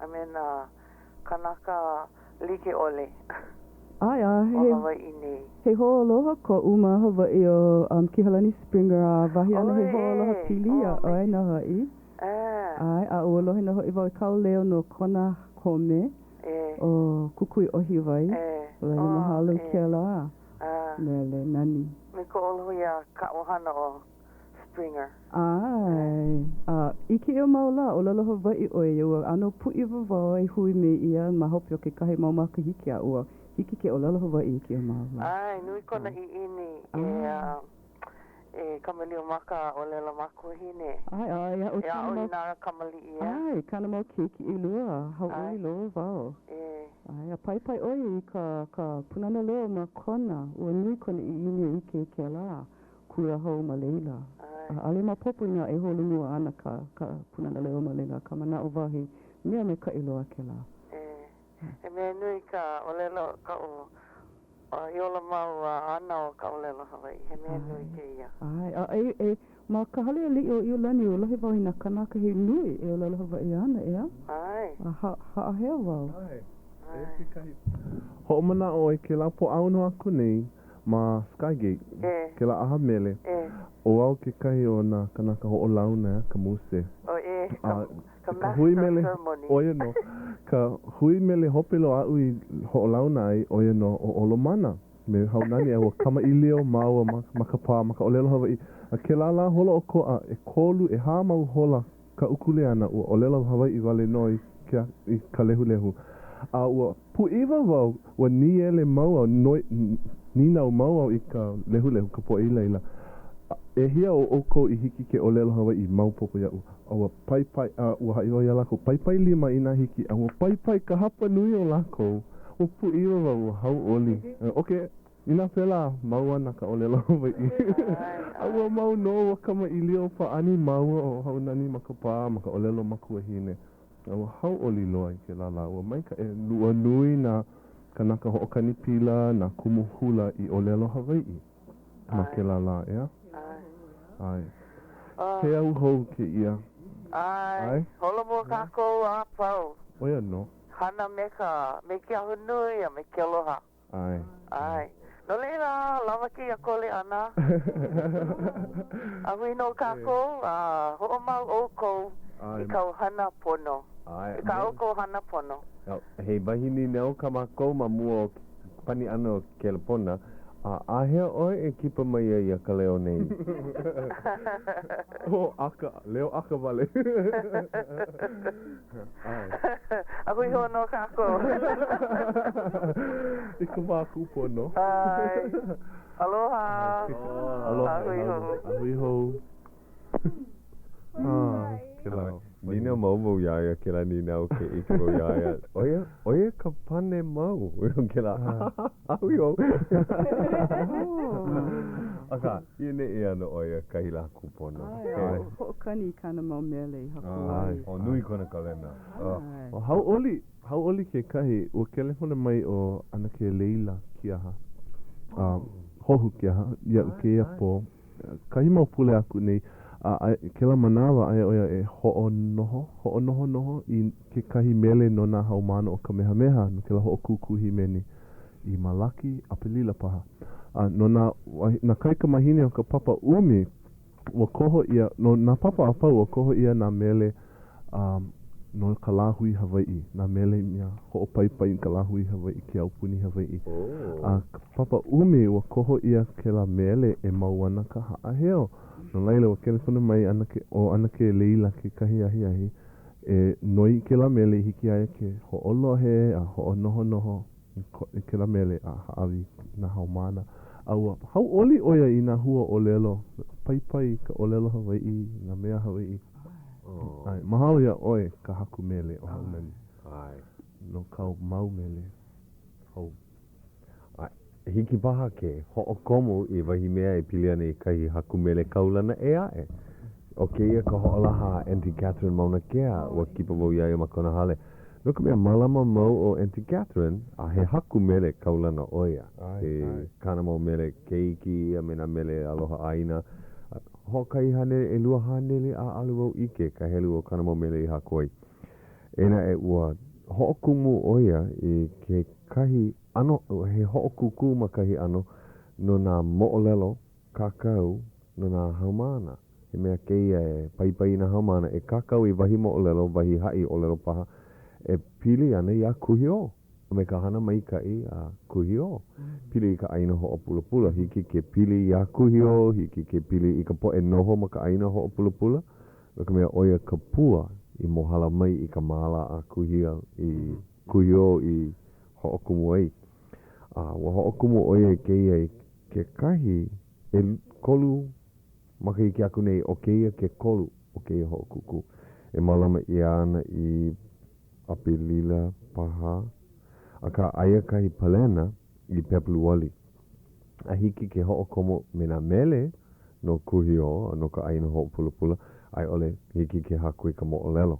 E: A me nā kanaka like ole.
D: Ai,
E: O Hawaiʻi nei.
D: He hoʻoloha ko uma Hawaiʻi o Kihalani Springer a wahi ana he hoʻoloha pili a ai na haʻi. Ai, a ualohe na hoʻi wau I Ka Leo no kona kome. O kukui ohi wai. Lai mahalo ke la. Mele, nani.
E: Me ko olohi a ka ohana o Springer.
D: Ai. Ike o maula o lalo Hawaiʻi oe ua ano puʻi wawao e hui me ia ma hopi o ke kahe mau makahiki a ua. Hiki ke o lalo Hawaiʻi ke o maula.
E: Ai, nui kona iini e kamalio maka o lela makuhine.
D: Ai, o
E: e a o nā kamaliʻi ia.
D: Ai, kana mau keiki I lua. Hauʻoli loa wao. Ai, a pai oi I ka punana leo ma kona. Ua nui kona iini ike ke la. Kura hou ma leila. Ale ma popo ina e holunua ana ka punana leo ma leila. Ka mana o wahi. Mea me ka iloa ke la.
E: E mea nui ka o lelo ka o iola mau ana o ka o lelo Hawaiʻi. He mea nui ke ia.
D: Ai, ma ka hale ali o Iolani o lahi wau hina kanaka he nui e o lelo Hawaiʻi ana, ea?
E: Ai.
D: Haʻahea wau.
B: Hoʻomana o ke la po auno aku nei ma Skygate. Ke la aha mele. O au ke kahi o nā kanaka hoʻolauna ka muse. Ka hui mele, oia no, ka hui mele hopelo au I hoʻolauna ai, oia no, o olomana. Me haunani ua kama ilio maua maka pā, maka olelo Hawaiʻi. A ke la holo o koa, e kolu, e hā mau hola ka ukule ana, ua olelo Hawaiʻi wale noi I ka lehu. A ua puiwa wau, ua ni ele mau au, ninau mau au I ka lehu, ka po ila. E hia o oko I hiki ke olelo Hawaiʻi mau popo iau. Ua paipai, ua haʻiwa ia lako, paipai lima ina hiki, a ua paipai ka hapa nui o lako. Ua puiwa wau, ua hauʻoli. Ok, ina pela mau ana ka olelo Hawaiʻi. A ua mau no, ua kama ilio pa ani maua o haunani maka pā, maka olelo makuahine. A ua hauʻoli loa I ke lala. Ua maika e lua nui na kanaka hoʻokani pila, na kumuhula I olelo Hawaiʻi. Ma ke lala, ea? Ai. He au hou ke ia.
E: Ai. Holo mo kākou a pau.
B: Oia no.
E: Hana me ke ahu nui a me ke aloha. Ai. No leila, lava ki a kole ana. A hui no kākou, ho'o mau o kou I kau hana pono. I ka oko hana pono.
A: Hei wahini neo ka mākou ma mua o pani ana o ke lapona. Ahea oi e kipa mai ia Ka Leo nei. Aka, Leo Aka wale.
E: A hui ho no kākou.
B: I ka mākou pono.
E: Ai. Aloha.
B: Aloha.
E: A
B: hui ho.
A: Ke la. Nina mau iaia ke la nina o ke ike mau iaia. Oia ka pane mau. Ke la. Ahui ho. Aka, ine e ano oia kahi la kupono.
D: Hoʻokani kana mau mele
A: O nui kona kalena.
B: Hauʻoli ke kahi, ua kelehona mai o ana ke leila ki aha. Hohu ki aha, ia ke ia po. Kahi mau pule aku nei, ke la manawa aia oia e hoʻonoho I ke kahi mele no nā haumano o Kamehameha, no ke la hoʻokukuhi meni I Malaki, Apelila paha. No nā kaika mahine o ka papa umi, ua koho ia, no nā papa apau ua koho ia nā mele no ka lāhui Hawaiʻi, nā mele mea hoʻopaipai ka lāhui Hawaiʻi, ke aupuni Hawaiʻi. Ka papa umi ua koho ia ke la mele e mau ana ka haʻaheo. No laila ua kelefona mai ana ke leila ke kahi ahi e noi ke la mele hiki aia ke hoʻolohe, a hoʻonoho ke la mele a haawi na haumana. Aua hauʻoli oia I nā hua olelo, paipai ka olelo Hawaiʻi, ngā mea Hawaiʻi. Mahalo ia oe ka haku mele o haunani. no kau mau mele. Hau.
A: Hiki paha ke ho'okomo I wahi mea e pili ana I kahi haku mele kaulana e ae. O keia ka ho'olaha Auntie Catherine mauna kea ua kipa wau iaia ma Kanahele. No ka mea malama mau o Auntie Catherine a he haku mele kaulana oia. E kana mau mele keiki a mena mele aloha aina. Hokai hanele e lua hanele a alu wau ike ka helu o kana mau mele I hakoi. Ena e ua ho'okumu oia I ke kahi ano, he ho'okuku ma kahi ano no nā mo'olelo kakau no nā haumana. He mea keia e paipai na haumana e kakau I wahi mo'olelo, wahi hai olelo paha e pili ana I a kuhi o. Me ka hana maikai a kuhi o. Pili I ka aina ho'opulapula. Hiki ke pili I a kuhi o, hiki ke pili I ka po'e noho ma ka aina ho'opulapula. No ka mea oia ka pua I mohala mai I ka mala a kuhi I kuhi o I ho'okumu ai. Wa ho'okumu oia keia ke kahi e kolu maka ke aku nei o keia ke kolu o keia ho'okuku. E malama I ana I apelila paha. A ka aia kahi palena I pepelu wali. A hiki ke ho'okomo me nā mele no kuhi o no ka aina ho'opulapula. Ai ole hiki ke haku I ka mo'olelo.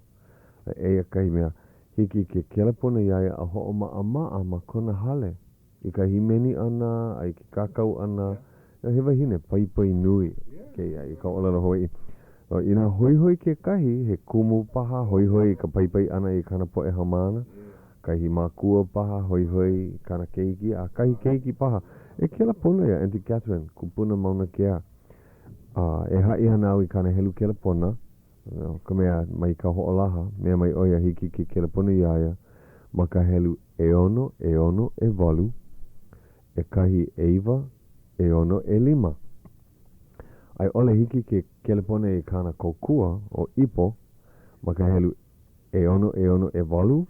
A: Eia kahi mea hiki ke kelepona iaia a ho'oma'a ma Kanahele. I ka himeni ana, ai ke kakau ana, he wahine paipai nui keia I ka olelo Hawaiʻi. I nā hoihoi ke kahi, he kumu paha, hoihoi ka paipai ana I kana po'e hamana, kahi makua paha, hoihoi kana keiki, a kahi keiki paha. E kelepona ia, Auntie Catherine, kupuna mauna kea. E hai hana au I kana helu kelepona, ka mea mai ka ho'olaha, mea mai oia hiki ke kelepona iaia, ma ka helu e ono, e walu, e kahi e iwa, e ono, e lima. Ai ole hiki ke kelepone I kana kokua o ipo, ma ka helu e ono, e walu,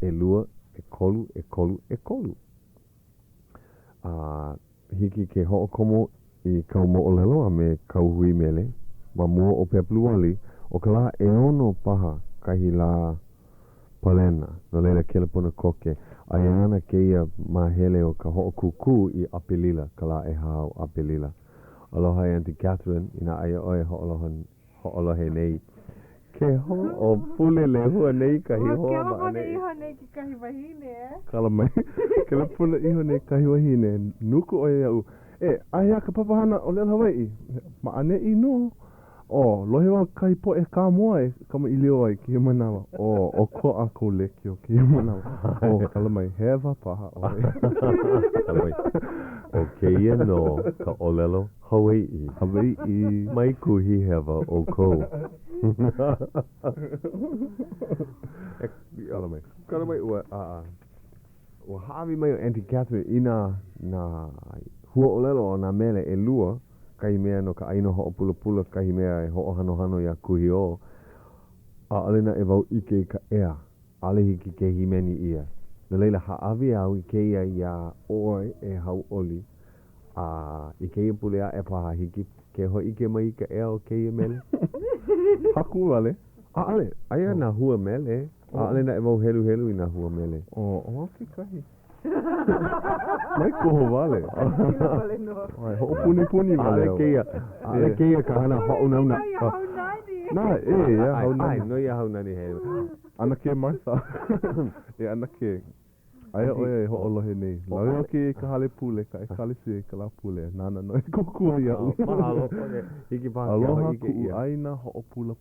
A: e lua, e kolu, e kolu. Hiki ke ho'okomo I kau mo'olelo a me kau hui mele, ma mua o pepelu wali, o ka la e ono paha kahi la palena, no leila kelepona koke. Ai ana keia mahele o ka ho'okuku I apelila, ka la e hao apelila. Aloha Auntie Catherine, ina aia oe ho'olohe nei. Ke ho'o pule le hua nei kahi hoa ma ane.
C: Kelepona iho nei ki kahi wahine
B: Kala mai, kelepona iho nei kahi wahine, nuku oe iau. Aia ka papahana o leo Hawaiʻi, ma ane I no. Lohe wa kai po'e ka moa e kama I leo ai ki he manawa. O ko a ko leki o ki he manawa. Kala mai, hewa paha oe.
A: Kala mai, o keia no ka olelo Hawaiʻi. Mai kuhi hewa o ko. Kala mai ua, ua hawi mai o Auntie Catherine ina na hua olelo o nā mele e lua, kahi mea no ka aina ho'opulapula, kahi mea e ho'ohanohano I a kuhi o, a alena e wau ike I ka ea, ale hiki ke himeni ia. Na leila haawi au I keia ia oe e Hauʻoli, I keia pule a e paha hiki ke ho ike mai I ka ea o keia mele.
B: Haku ale?
A: Ale, aia na hua mele, a alena e wau helu I na hua mele.
B: Ke kahi. Mai koho wale. Ai, ho'opuni wale.
A: Ale keia ka hana ho'onauna.
B: Nā, ia haunani.
A: Ai, no ia haunani he.
B: Ana ke Martha. Ana ke. Aia oia e ho'olohe nei. Lawe ke ka hale pule, ka e kalisi e ka la pule. Nana no e kokua ia.
A: Mahalo, hiki paha
B: aloha ku aina ho'opula.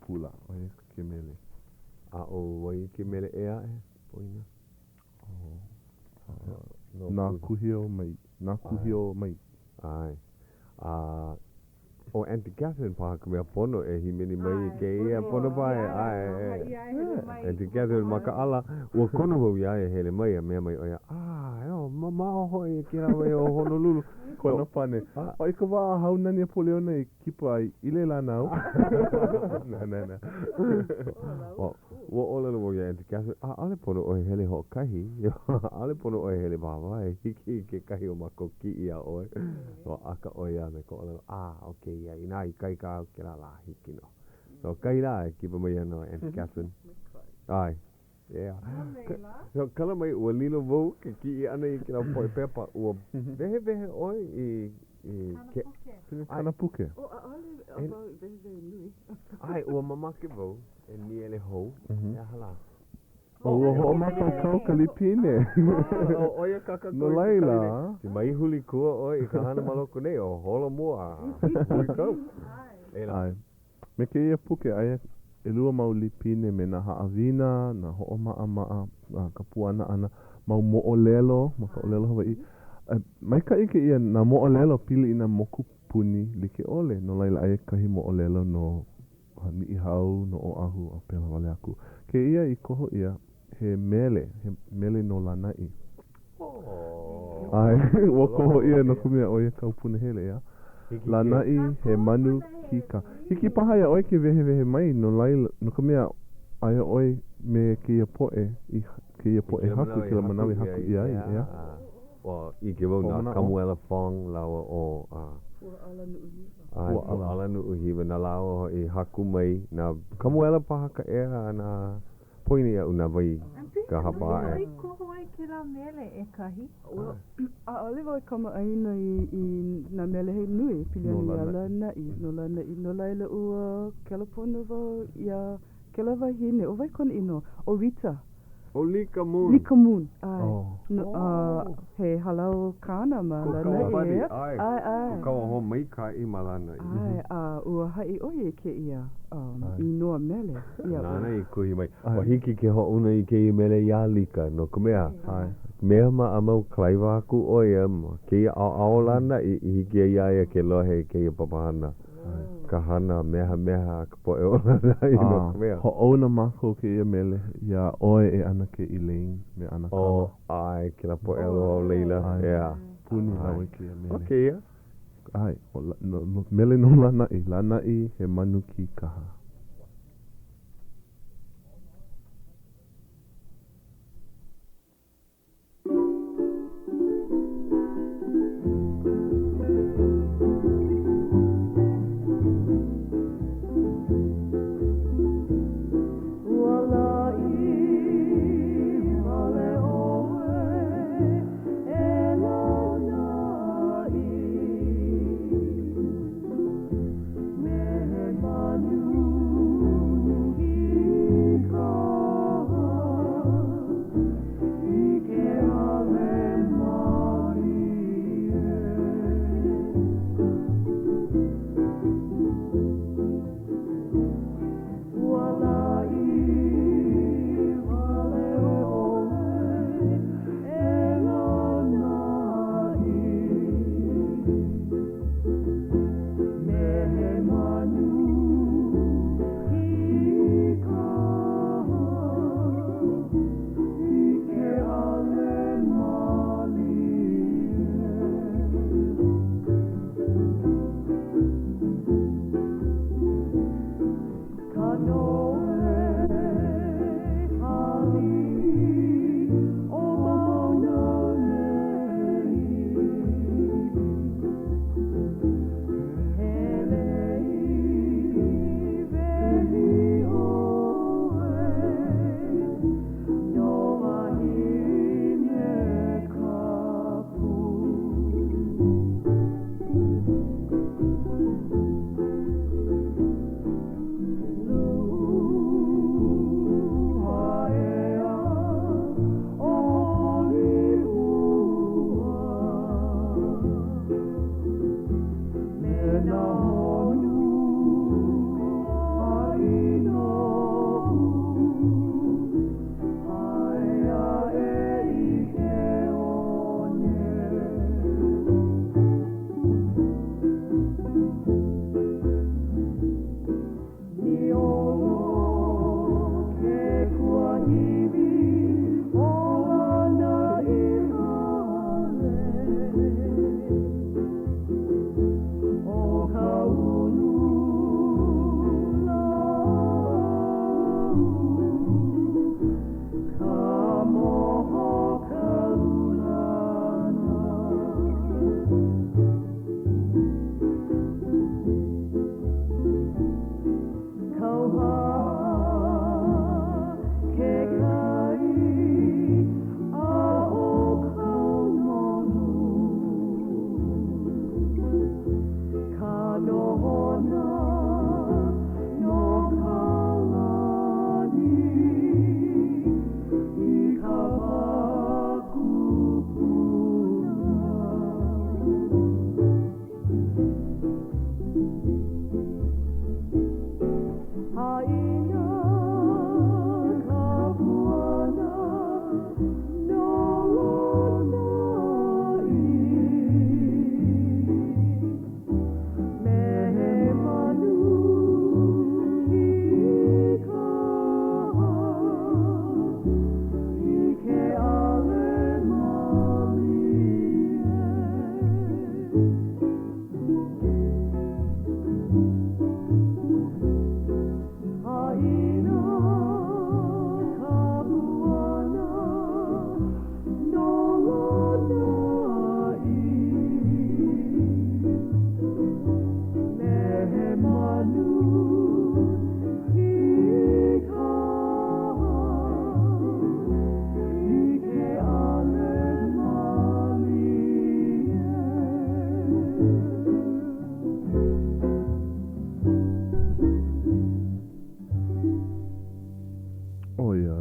B: Oia ke mele.
A: Wai ke mele ea e? Poina.
B: Nā kuhio mai.
A: Ai. O Auntie Catherine paha ka mea pono e himeni mai ke ia pono pae. Auntie Catherine maka ala ua kono wau ia e hele mai a mea mai oia. Mao hoi ki rawe o Honolulu.
B: Kona pane. O ka wā haunani a poleona e kipa ai ile la nau. Nā.
A: Ua olelo wau ia Auntie Catherine. Ale pono o hele ho kahi. Ale pono o hele wawai. Hiki ke kahi o mako ki ia oe. So aka oia me ko olelo. Okay. Ia ina I kai ka au ke la hiki no. So kai la e kipa mai ano Auntie Catherine. Ai. Yeah. So kala mai ua lilo vau ke ki I ana I kina poe pepa ua vehe oi I
B: Kana puke.
D: O aʻole about very nui.
A: ai ua mamake vau e ni ele hou e hala.
B: Ua hoʻomaka kau ka lipine.
A: Oia kaka
B: No laila.
A: Si mai huli kua oi I ka hana maloko nei o holo mua. Huli kau.
B: Ai. Me ke ia puke aia e lua mau lipine me na haawina, na hoʻomaa ka puana ana, mau moʻolelo, ma ka olelo Hawaiʻi. Mai ka ike ia na moʻolelo pili I na moku puni like ole, no laila aia kahi moʻolelo no niʻi hau, no oahu, a pela wale aku. Ke ia I koho ia, he mele no lanai. Ai, ua koho ia no kumea oia kau punahele ia. Lanai he manu kika. Hiki paha ia oi ke vehe mai no laila no ka mea aia oi me ke ia poe ke ia poe haku ke la manawi haku I ai ia.
A: O I ke wau na kamuela fong lawa o Ua ala nu uhiwa na lawa I haku mai na kamuela paha ka ea na poini a una vai ka hapa e.
C: Ai koho ai ke la mele e kahi?
D: ʻAʻole wau kama aina I nā mele he nui pili ana no laila ua kelepona wau ia kela wahine o vai kona ino o Rita.
A: O Lika Moon.
D: Lika Moon. He halau kāna ma lana ia. Ai.
A: Ko kawa ho mai ka I malana I.
D: Ai, ua hai oie ke ia I noa mele.
A: Nana I kuhi mai. O hiki ke ho una I ke I mele ia Lika no ka mea. Mea ma amau klaiwa aku oia ma. Ke ia aolana I hiki ia ia ke lohe ke ia papahana. Ka hana meha ka poe olana I no ka mea.
B: Ho ona mako ke ia mele ia oe e ana ke Elaine me ana kama.
A: Ai, ke la poe alo leila. Yeah.
B: Puni lawe ke ia mele.
A: Okay, ia.
B: Ai, mele no lanai he manu ki kaha.
E: Ke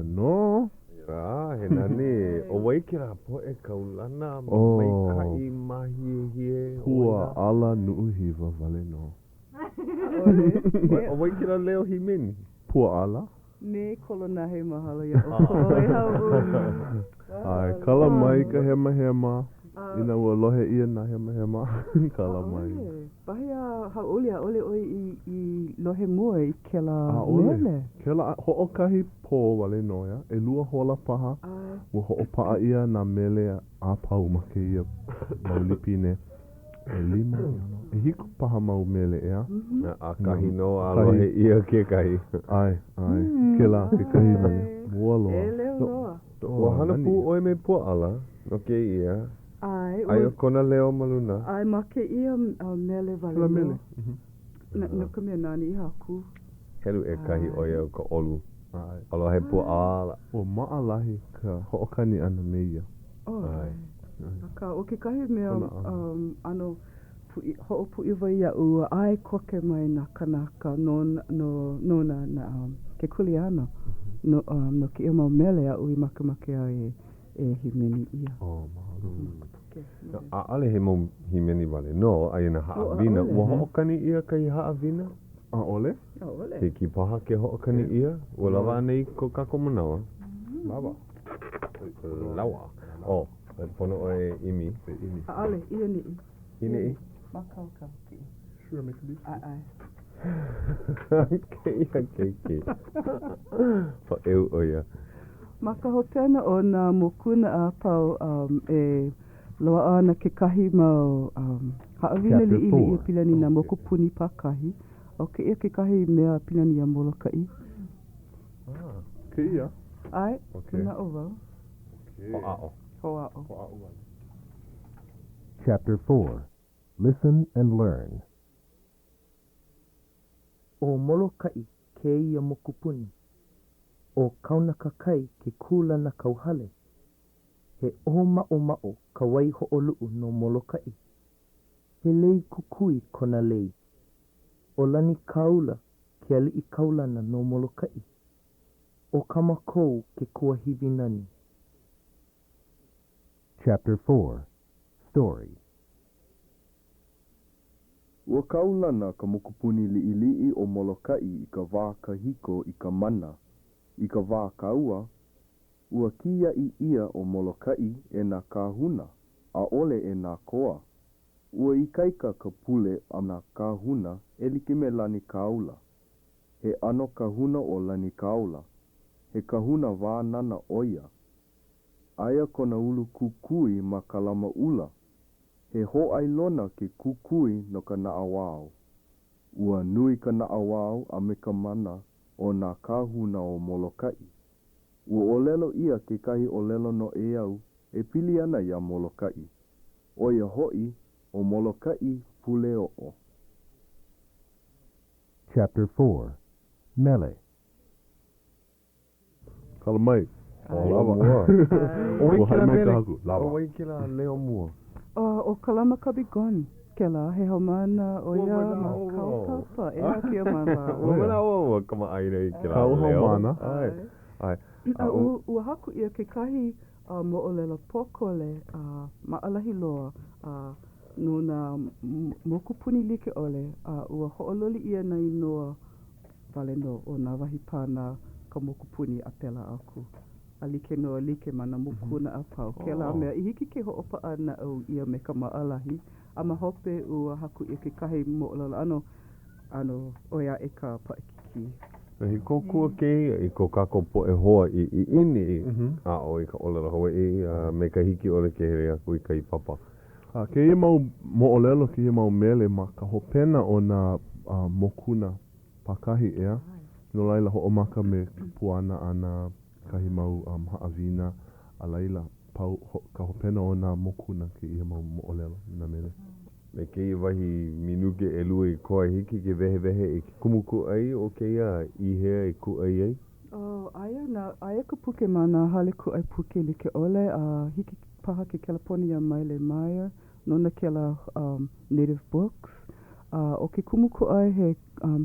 B: No.
A: He nani, o wai ki rā po e kaulana, mai kai mahi hie.
B: Pua ala nuuhiwa wale no.
A: O wai ki rā leo himeni.
B: Pua ala?
D: Me kolona he mahalo ia o e hau.
B: Ai, kala mai ka hema. Ina ua lohe ia na hema. Kala mai.
D: Pahia Hauʻoli a ole oi I lohe mua I ke la mele.
B: Ke la hoʻokahi pō wale no ya. E lua hola paha. Ua hoʻopaa ia na mele a pau ma ke ia maulipine. E lima. E hiku paha mau mele ea.
A: A kahi no a lohe ia ke kahi.
B: Ai. Ke la ke kahi mele. Mua loa.
D: E leo loa.
A: Ua hana pū oi me pua ala. No ke ia.
D: Ai
A: o kona leo maluna.
D: Ai ma ke ia mele vale.
B: La mele.
D: No ka mea nani I haku.
A: Helu e kahi oia o ka olu. Aloha he pua ala.
B: O maalahi ka hoʻokani ana meia.
D: Ai. Ka o ke kahi mea ano hoʻopuʻi wai iaʻu ai koke mai na kanaka no na ke kuleana. No ke ia mau mele aʻu I makemake ai e himeni ia.
A: Ale he mau himeni wale. No, ai na haawina. Ua hoʻokani ia kai haawina?
B: Ole?
A: Ke ki paha ke hoʻokani ia? Ua lawa nei ko kako manawa? Lawa. Oh, pono oe imi.
D: Ale, ia ni.
A: Ine?
D: Makauka.
B: Sure, make it
D: Ai.
A: Ke. Pa eu oia.
D: Maka hotena o nā mokuna a pau e loa ana ke kahi mau haawina li ia pilani nā moku puni pakahi. O ke ia ke kahi mea pilani a molokai.
B: Ke ia?
D: Ai, na o wau.
A: Hoʻa'o.
G: Chapter 4. Listen and Learn.
H: O molokai ke ia moku puni. O kaunaka kai ke kula na kauhale. He o ma'o ka wai ho'olu'u no molokai. He lei kukui kona lei. O lani kaula ke ali'i kaulana no molokai. O kamakou ke kua hivinani.
G: Chapter 4. Story.
I: Ua kaulana ka mokupuni li'ili'i o molokai I ka wā kahiko I ka mana. I ka wā kaua, ua kia I ia o molokai e nā kāhuna, a ole e nā koa. Ua I kaika ka pule a nā kāhuna e like me lani kaula. He ano kahuna o lani kaula. He kahuna wā nana oia. Aia kona ulu kukui ma ka lama ula. He hoʻailona ke kukui no ka naʻawao. Ua nui ka naʻawao a me ka mana o nā kāhuna o molokai. Ua olelo ia ke kahi olelo no e au e pili ana ia molokai. O ia hoi o molokai pule o.
G: Chapter 4. Mele.
B: Kala mai.
A: Lawa mua. O wai ki la leo mua.
D: O kalama kabigon. Ke la he haumana o ia ma kaupapa. E a kia mana.
A: Mana o kama aina I ki la
B: Kau
A: leo.
B: haumana.
A: Ai.
D: Ua haku ia ke kahi moʻolela pokole maʻalahi loa no nā mokupuni like ole ua hoʻololi ia na inoa wale no o nā wahi pāna ka mokupuni a pela aku. A like noa like mana mokuna a pau. Ke la mea I hiki ke hoʻopa ana au ia me ka maʻalahi. A mahope ua haku ia ke kahi moʻolela ano oia e ka paikiki.
A: He kokua ke I ko kako po e hoa I ini a o I ka olelo Hawaiʻi me ka hiki ole ke here aku I ka I papa.
B: Ke ia mau moʻolelo ke ia mau mele ma ka hopena o nā mokuna pakahi ea. No laila hoʻomaka me puana ana kahi mau haawina a laila pau ka hopena o nā mokuna ke ia mau moʻolelo na mele.
A: Me ke I wahi minuke e lua I koa hiki ke wehe I ke kumuku ai o ke ia I hea I ku ai ai?
D: Aia ka puke mana hale ku ai puke like ole hiki paha ke California Maile Meyer nona ke la native books O ke kumu ko ai he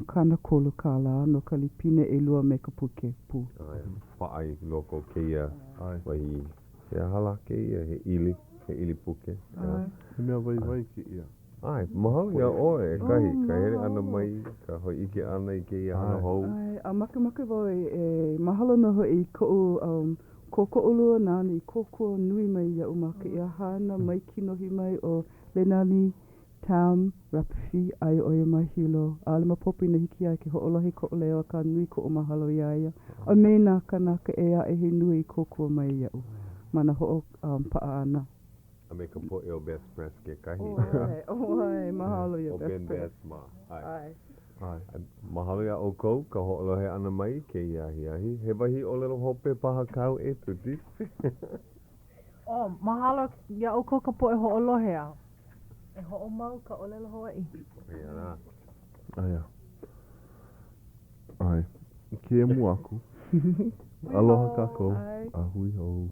D: kana kolo kāla no ka lipine e lua me ka puke pu.
A: Whaai loko keia wahi he hala keia he ili puke.
B: He mea vai ki ia.
A: Ai, mahalo ia oe kahi, ka here ana mai, ka hoi ike ana i keia ana hou.
D: A make wau e mahalo na hoi ko ko'olua nani i kōkua nui mai ia umaka ia hana mai kinohi mai o Lenani, Tam, Rapafi, ai oia mai hilo. Ale mapopi na hiki ai ke ho'olahi ko o leo ka nui ko o mahalo ia ia. O me nā kanaka e a e he nui i kōkua mai ia u. Mana ho'o paa ana.
A: A me ka po e o best press ke kahi.
D: Ai, mahalo ia
A: best press. O ben best ma.
D: Ai.
A: Mahalo ia o kou, ka ho'olohe ana mai ke iahi. He wahi o lelo hope paha kau e tuti.
C: Mahalo ia o kou ka po e ho'olohe au. E ho'o mau ka o lelo Hawaiʻi.
A: Ia nā.
B: Ai. Ke mu aku. Aloha kako. Ahui hou.